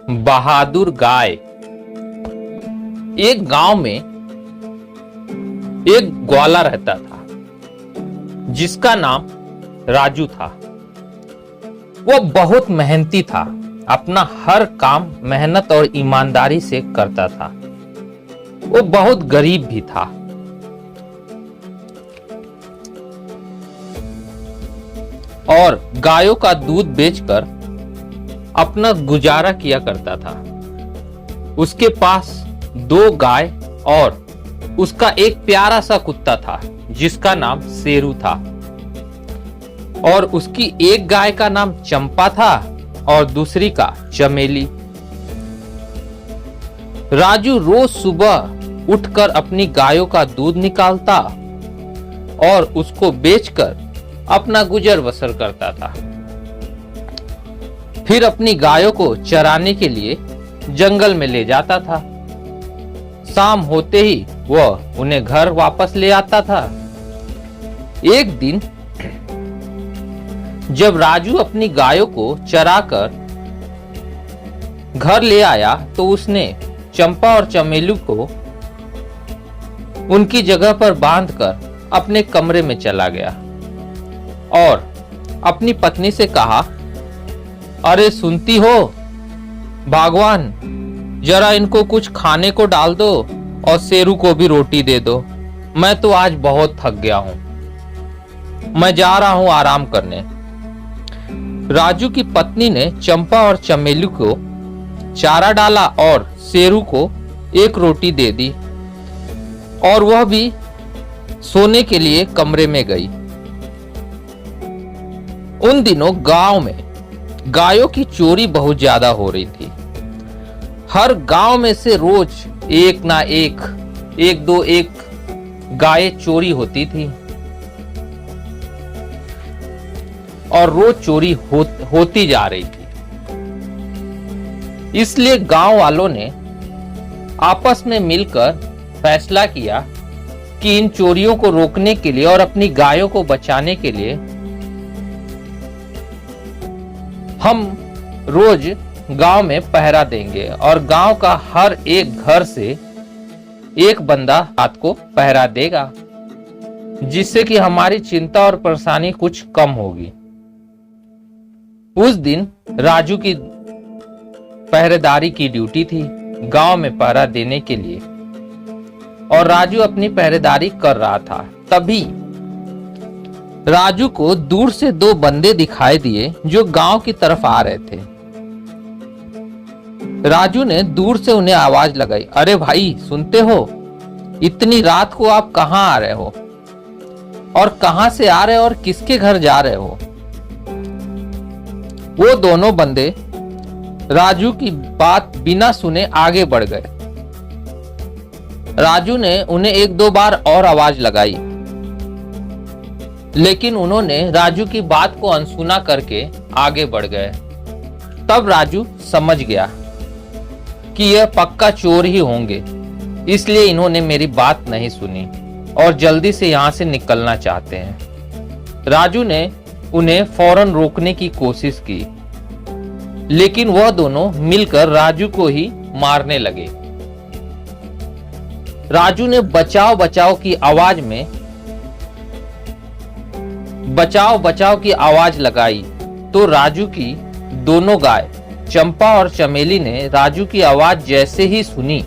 बहादुर गाय। एक गांव में एक ग्वाला रहता था जिसका नाम राजू था। वो बहुत मेहनती था, अपना हर काम मेहनत और ईमानदारी से करता था। वो बहुत गरीब भी था। और गायों का दूध बेचकर अपना गुजारा किया करता था। उसके पास 2 गाय और उसका एक प्यारा सा कुत्ता था जिसका नाम शेरू था। और उसकी एक गाय का नाम चंपा था और दूसरी का चमेली। राजू रोज सुबह उठकर अपनी गायों का दूध निकालता और उसको बेचकर अपना गुजर बसर करता था। फिर अपनी गायों को चराने के लिए जंगल में ले जाता था। शाम होते ही वह उन्हें घर वापस ले आता था। एक दिन जब राजू अपनी गायों को चराकर घर ले आया तो उसने चंपा और चमेली को उनकी जगह पर बांधकर अपने कमरे में चला गया और अपनी पत्नी से कहा, अरे सुनती हो भगवान, जरा इनको कुछ खाने को डाल दो और शेरू को भी रोटी दे दो। मैं तो आज बहुत थक गया हूं, मैं जा रहा हूं आराम करने। राजू की पत्नी ने चंपा और चमेली को चारा डाला और शेरू को एक रोटी दे दी और वह भी सोने के लिए कमरे में गई। उन दिनों गांव में गायों की चोरी बहुत ज्यादा हो रही थी। हर गांव में से रोज एक ना एक दो गायें चोरी होती थी और रोज चोरी होती जा रही थी। इसलिए गांव वालों ने आपस में मिलकर फैसला किया कि इन चोरियों को रोकने के लिए और अपनी गायों को बचाने के लिए हम रोज गांव में पहरा देंगे और गांव का हर एक घर से एक बंदा रात को पहरा देगा, जिससे कि हमारी चिंता और परेशानी कुछ कम होगी। उस दिन राजू की पहरेदारी की ड्यूटी थी गांव में पहरा देने के लिए और राजू अपनी पहरेदारी कर रहा था। तभी राजू को दूर से 2 बंदे दिखाई दिए जो गांव की तरफ आ रहे थे। राजू ने दूर से उन्हें आवाज लगाई, अरे भाई सुनते हो, इतनी रात को आप कहां आ रहे हो और कहां से आ रहे हो और किसके घर जा रहे हो? वो दोनों बंदे राजू की बात बिना सुने आगे बढ़ गए। राजू ने उन्हें 1-2 बार और आवाज लगाई, लेकिन उन्होंने राजू की बात को अनसुना करके आगे बढ़ गए। तब राजू समझ गया कि यह पक्का चोर ही होंगे, इसलिए इन्होंने मेरी बात नहीं सुनी और जल्दी से यहां से निकलना चाहते हैं। राजू ने उन्हें फौरन रोकने की कोशिश की, लेकिन वह दोनों मिलकर राजू को ही मारने लगे। राजू ने बचाओ बचाओ की आवाज लगाई तो राजू की दोनों गाय चंपा और चमेली ने राजू की आवाज जैसे ही सुनी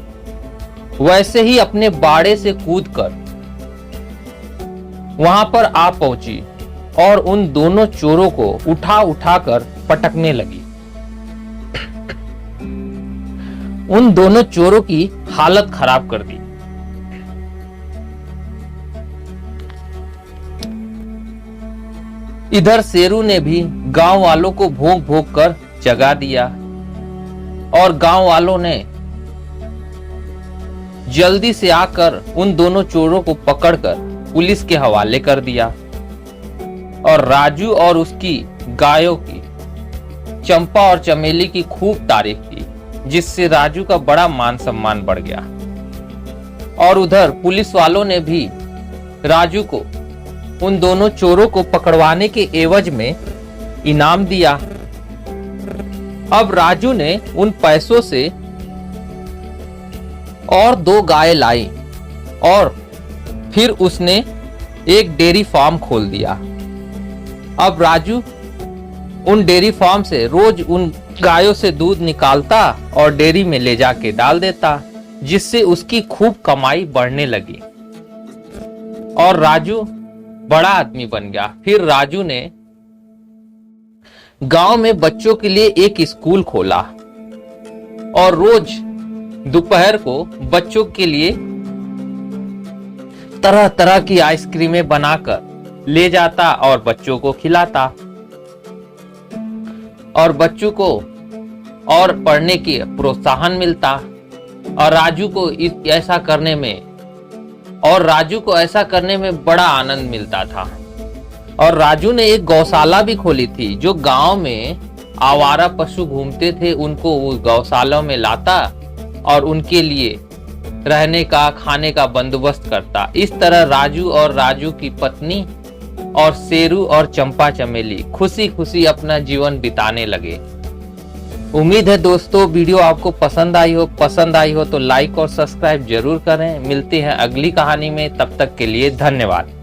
वैसे ही अपने बाड़े से कूदकर वहां पर आ पहुंची और उन दोनों चोरों को उठाकर पटकने लगी। उन दोनों चोरों की हालत खराब कर दी। इधर शेरू ने भी गांव वालों को भोंक भोंक कर जगा दिया और गांव वालों ने जल्दी से आकर उन दोनों चोरों को पकड़कर पुलिस के हवाले कर दिया और राजू और उसकी गायों की चंपा और चमेली की खूब तारीफ की, जिससे राजू का बड़ा मान सम्मान बढ़ गया। और उधर पुलिस वालों ने भी राजू को उन दोनों चोरों को पकड़वाने के एवज में इनाम दिया। अब राजू ने उन पैसों से और 2 गाय लाई और फिर उसने एक डेयरी फार्म खोल दिया। अब राजू उन डेयरी फार्म से रोज उन गायों से दूध निकालता और डेयरी में ले जाके डाल देता, जिससे उसकी खूब कमाई बढ़ने लगी और राजू बड़ा आदमी बन गया। फिर राजू ने गांव में बच्चों के लिए एक स्कूल खोला और रोज दोपहर को बच्चों के लिए तरह तरह की आइसक्रीमें बनाकर ले जाता और बच्चों को खिलाता और बच्चों को और पढ़ने की प्रोत्साहन मिलता और राजू को ऐसा करने में बड़ा आनंद मिलता था। और राजू ने एक गौशाला भी खोली थी। जो गांव में आवारा पशु घूमते थे उनको वो गौशाला में लाता और उनके लिए रहने का खाने का बंदोबस्त करता। इस तरह राजू और राजू की पत्नी और शेरू और चंपा चमेली खुशी खुशी अपना जीवन बिताने लगे। उम्मीद है दोस्तों वीडियो आपको पसंद आई हो तो लाइक और सब्सक्राइब जरूर करें। मिलते हैं अगली कहानी में, तब तक के लिए धन्यवाद।